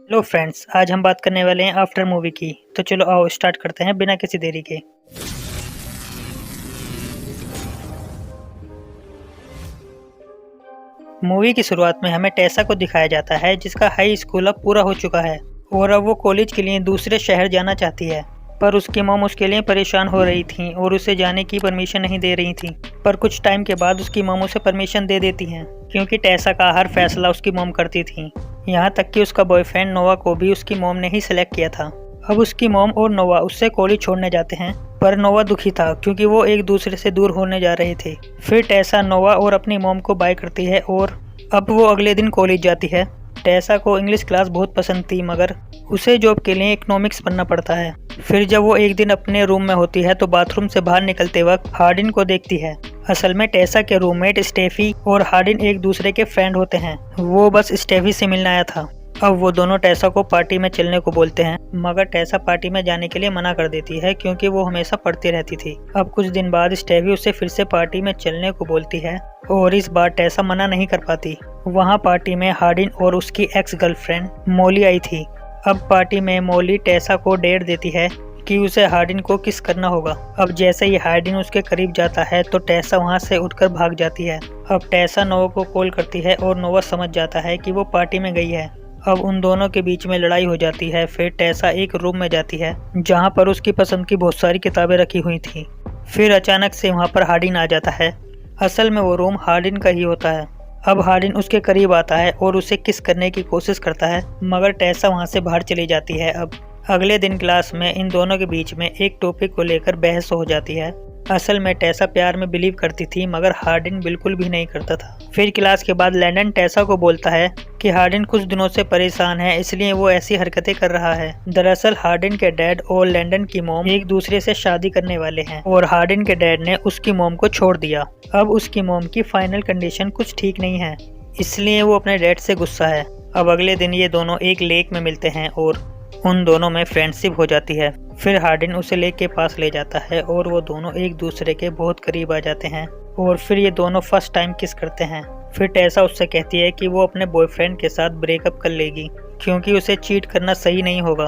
Hello friends, आज हम बात करने वाले हैं आफ्टर मूवी की। तो चलो आओ स्टार्ट करते हैं बिना किसी देरी के। मूवी की शुरुआत में हमें टेसा को दिखाया जाता है जिसका हाई स्कूल अब पूरा हो चुका है और अब वो कॉलेज के लिए दूसरे शहर जाना चाहती है। पर उसकी मॉम उसके लिए परेशान हो रही थी और उसे जाने की परमिशन नहीं दे रही थी। पर कुछ टाइम के बाद उसकी मॉम उसे परमिशन दे देती हैं क्योंकि टेसा का हर फैसला उसकी मॉम करती थी। यहाँ तक कि उसका बॉयफ्रेंड नोवा को भी उसकी मॉम ने ही सिलेक्ट किया था। अब उसकी मॉम और नोवा उससे कॉलेज छोड़ने जाते हैं, पर नोवा दुखी था क्योंकि वो एक दूसरे से दूर होने जा रहे थे। फिर टेसा नोवा और अपनी मॉम को बाय करती है और अब वो अगले दिन कॉलेज जाती है। टेसा को इंग्लिश क्लास बहुत पसंद थी, मगर उसे जॉब के लिए इकोनॉमिक्स पढ़ना पड़ता है। फिर जब वो एक दिन अपने रूम में होती है तो बाथरूम से बाहर निकलते वक्त हार्डिन को देखती है। असल में टेसा के रूममेट स्टेफी और हार्डिन एक दूसरे के फ्रेंड होते हैं। वो बस स्टेफी से मिलने आया था। अब वो दोनों टेसा को पार्टी में चलने को बोलते हैं, मगर टेसा पार्टी में जाने के लिए मना कर देती है क्योंकि वो हमेशा पढ़ती रहती थी। अब कुछ दिन बाद स्टेफी उसे फिर से पार्टी में चलने को बोलती है और इस बार टेसा मना नहीं कर पाती। वहाँ पार्टी में हार्डिन और उसकी एक्स गर्लफ्रेंड मोली आई थी। अब पार्टी में मोली टेसा को डेट देती है कि उसे हार्डिन को किस करना होगा। अब जैसे ही हार्डिन उसके करीब जाता है तो टेसा वहाँ से उठकर भाग जाती है। अब टेसा नोवा को कॉल करती है और नोवा समझ जाता है कि वो पार्टी में गई है। अब उन दोनों के बीच में लड़ाई हो जाती है। फिर टेसा एक रूम में जाती है जहाँ पर उसकी पसंद की बहुत सारी किताबें रखी हुई थी। फिर अचानक से वहाँ पर हार्डिन आ जाता है। असल में वो रूम हार्डिन का ही होता है। अब हार्डिन उसके करीब आता है और उसे किस करने की कोशिश करता है, मगर टेसा वहाँ से बाहर चली जाती है। अब अगले दिन क्लास में इन दोनों के बीच में एक टॉपिक को लेकर बहस हो जाती है। असल में टेसा प्यार में बिलीव करती थी, मगर हार्डिन बिल्कुल भी नहीं करता था। फिर क्लास के बाद लैंडन टेसा को बोलता है कि हार्डिन कुछ दिनों से परेशान है, इसलिए वो ऐसी हरकतें कर रहा है। दरअसल हार्डिन के डैड और लैंडन की मॉम एक दूसरे से शादी करने वाले हैं और हार्डिन के डैड ने उसकी मॉम को छोड़ दिया। अब उसकी मॉम की फाइनल कंडीशन कुछ ठीक नहीं है, इसलिए वो अपने डैड से गुस्सा है। अब अगले दिन ये दोनों एक लेक में मिलते हैं और उन दोनों में फ्रेंडशिप हो जाती है। फिर हार्डिन उसे लेक के पास ले जाता है और वो दोनों एक दूसरे के बहुत करीब आ जाते हैं और फिर ये दोनों फर्स्ट टाइम किस करते हैं। फिर टेसा उससे कहती है कि वो अपने बॉयफ्रेंड के साथ ब्रेकअप कर लेगी क्योंकि उसे चीट करना सही नहीं होगा।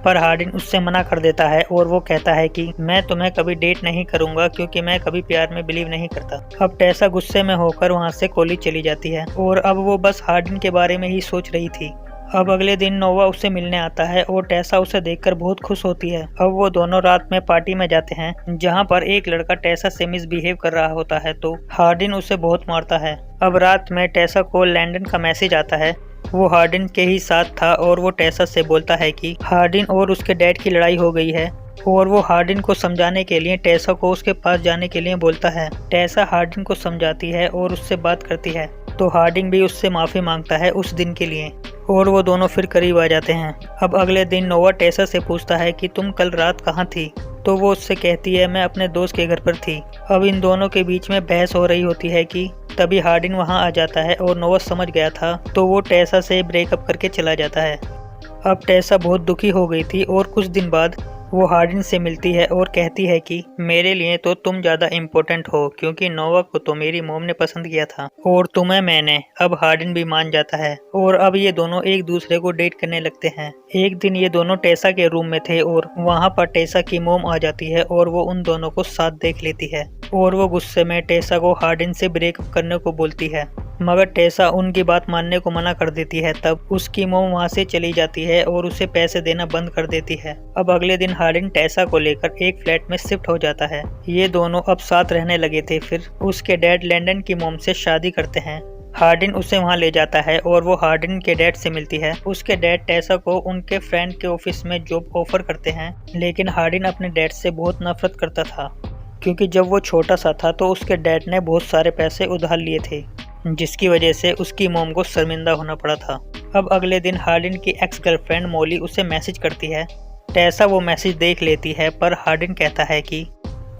पर हार्डिन उससे मना कर देता है और वो कहता है कि मैं तुम्हें कभी डेट नहीं करूंगा क्योंकि मैं कभी प्यार में बिलीव नहीं करता। अब टेसा गुस्से में होकर वहाँ से कॉलेज चली जाती है और अब वो बस हार्डिन के बारे में ही सोच रही थी। अब अगले दिन नोवा उससे मिलने आता है और टेसा उसे देखकर बहुत खुश होती है। अब वो दोनों रात में पार्टी में जाते हैं जहाँ पर एक लड़का टेसा से मिसबिहेव कर रहा होता है तो हार्डिन उसे बहुत मारता है। अब रात में टेसा को लैंडन का मैसेज आता है। वो हार्डिन के ही साथ था और वो टेसा से बोलता है कि हार्डिन और उसके डैड की लड़ाई हो गई है और वो हार्डिन को समझाने के लिए टेसा को उसके पास जाने के लिए बोलता है। टेसा हार्डिन को समझाती है और उससे बात करती है तो हार्डिन भी उससे माफ़ी मांगता है उस दिन के लिए और वो दोनों फिर करीब आ जाते हैं। अब अगले दिन नोवा टेसा से पूछता है कि तुम कल रात कहाँ थी, तो वो उससे कहती है मैं अपने दोस्त के घर पर थी। अब इन दोनों के बीच में बहस हो रही होती है कि तभी हार्डिन वहाँ आ जाता है और नोवा समझ गया था तो वो टेसा से ब्रेकअप करके चला जाता है। अब टेसा बहुत दुखी हो गई थी और कुछ दिन बाद वो हार्डिन से मिलती है और कहती है कि मेरे लिए तो तुम ज़्यादा इम्पोर्टेंट हो क्योंकि नोवा को तो मेरी मॉम ने पसंद किया था और तुम्हें मैंने। अब हार्डिन भी मान जाता है और अब ये दोनों एक दूसरे को डेट करने लगते हैं। एक दिन ये दोनों टेसा के रूम में थे और वहाँ पर टेसा की मॉम आ जाती है और वो उन दोनों को साथ देख लेती है और वो गुस्से में टेसा को हार्डिन से ब्रेकअप करने को बोलती है, मगर टेसा उनकी बात मानने को मना कर देती है। तब उसकी मॉम वहाँ से चली जाती है और उसे पैसे देना बंद कर देती है। अब अगले दिन हार्डिन टेसा को लेकर एक फ्लैट में शिफ्ट हो जाता है। ये दोनों अब साथ रहने लगे थे। फिर उसके डैड लैंडन की मॉम से शादी करते हैं। हार्डिन उसे वहाँ ले जाता है और वो हार्डिन के डैड से मिलती है। उसके डैड टेसा को उनके फ्रेंड के ऑफिस में जॉब ऑफर करते हैं, लेकिन हार्डिन अपने डैड से बहुत नफरत करता था क्योंकि जब वो छोटा सा था तो उसके डैड ने बहुत सारे पैसे उधार लिए थे, जिसकी वजह से उसकी मॉम को शर्मिंदा होना पड़ा था। अब अगले दिन हार्डिन की एक्स गर्लफ्रेंड मोली उसे मैसेज करती है। टेसा वो मैसेज देख लेती है पर हार्डिन कहता है कि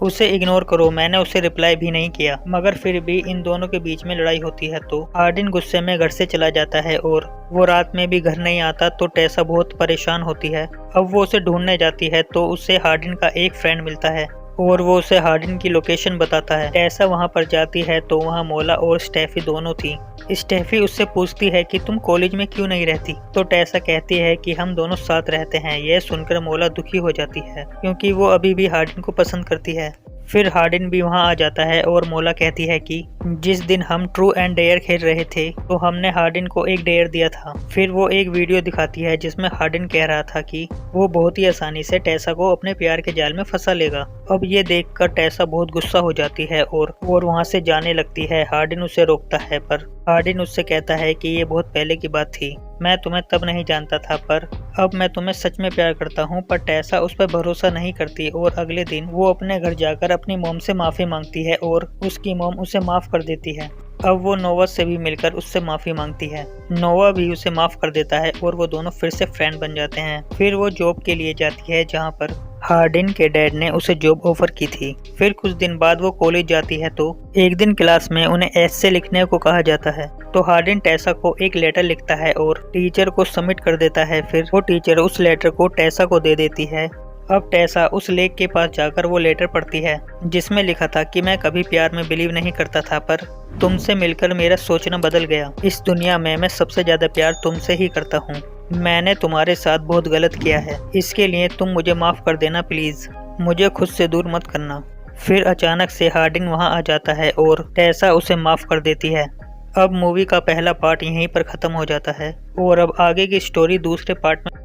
उसे इग्नोर करो, मैंने उसे रिप्लाई भी नहीं किया। मगर फिर भी इन दोनों के बीच में लड़ाई होती है तो हार्डिन गुस्से में घर से चला जाता है और वो रात में भी घर नहीं आता तो टेसा बहुत परेशान होती है। अब वो उसे ढूंढने जाती है तो उसे हार्डिन का एक फ्रेंड मिलता है और वो उसे हार्डिन की लोकेशन बताता है। टेसा वहाँ पर जाती है तो वहाँ मोला और स्टेफी दोनों थी। स्टेफी उससे पूछती है कि तुम कॉलेज में क्यों नहीं रहती, तो टेसा कहती है कि हम दोनों साथ रहते हैं। यह सुनकर मोला दुखी हो जाती है क्योंकि वो अभी भी हार्डिन को पसंद करती है। फिर हार्डिन भी वहाँ आ जाता है और मोला कहती है कि जिस दिन हम ट्रू एंड डेयर खेल रहे थे तो हमने हार्डिन को एक डेयर दिया था। फिर वो एक वीडियो दिखाती है जिसमें हार्डिन कह रहा था कि वो बहुत ही आसानी से टेसा को अपने प्यार के जाल में फंसा लेगा। अब ये देखकर टेसा बहुत गुस्सा हो जाती है और वहाँ से जाने लगती है। हार्डिन उसे रोकता है पर हार्डिन उससे कहता है कि ये बहुत पहले की बात थी, मैं तुम्हें तब नहीं जानता था पर अब मैं तुम्हें सच में प्यार करता हूँ। पर टेसा उस पर भरोसा नहीं करती और अगले दिन वो अपने घर जाकर अपनी मॉम से माफ़ी मांगती है और उसकी मॉम उसे माफ़ कर देती है। अब वो नोवा से भी मिलकर उससे माफ़ी मांगती है। नोवा भी उसे माफ़ कर देता है और वो दोनों फिर से फ्रेंड बन जाते हैं। फिर वो जॉब के लिए जाती है जहाँ पर हार्डिन के डैड ने उसे जॉब ऑफर की थी। फिर कुछ दिन बाद वो कॉलेज जाती है तो एक दिन क्लास में उन्हें ऐसे लिखने को कहा जाता है। तो हार्डिन टेसा को एक लेटर लिखता है और टीचर को सबमिट कर देता है। फिर वो टीचर उस लेटर को टेसा को दे देती है। अब टेसा उस लेक के पास जाकर वो लेटर पढ़ती है जिसमें लिखा था कि मैं कभी प्यार में बिलीव नहीं करता था पर तुमसे मिलकर मेरा सोचना बदल गया। इस दुनिया में मैं सबसे ज्यादा प्यार तुमसे ही करता हूँ। मैंने तुम्हारे साथ बहुत गलत किया है, इसके लिए तुम मुझे माफ कर देना प्लीज, मुझे खुद से दूर मत करना। फिर अचानक से हार्डिन वहाँ आ जाता है और टेसा उसे माफ कर देती है। अब मूवी का पहला पार्ट यहीं पर खत्म हो जाता है और अब आगे की स्टोरी दूसरे पार्ट में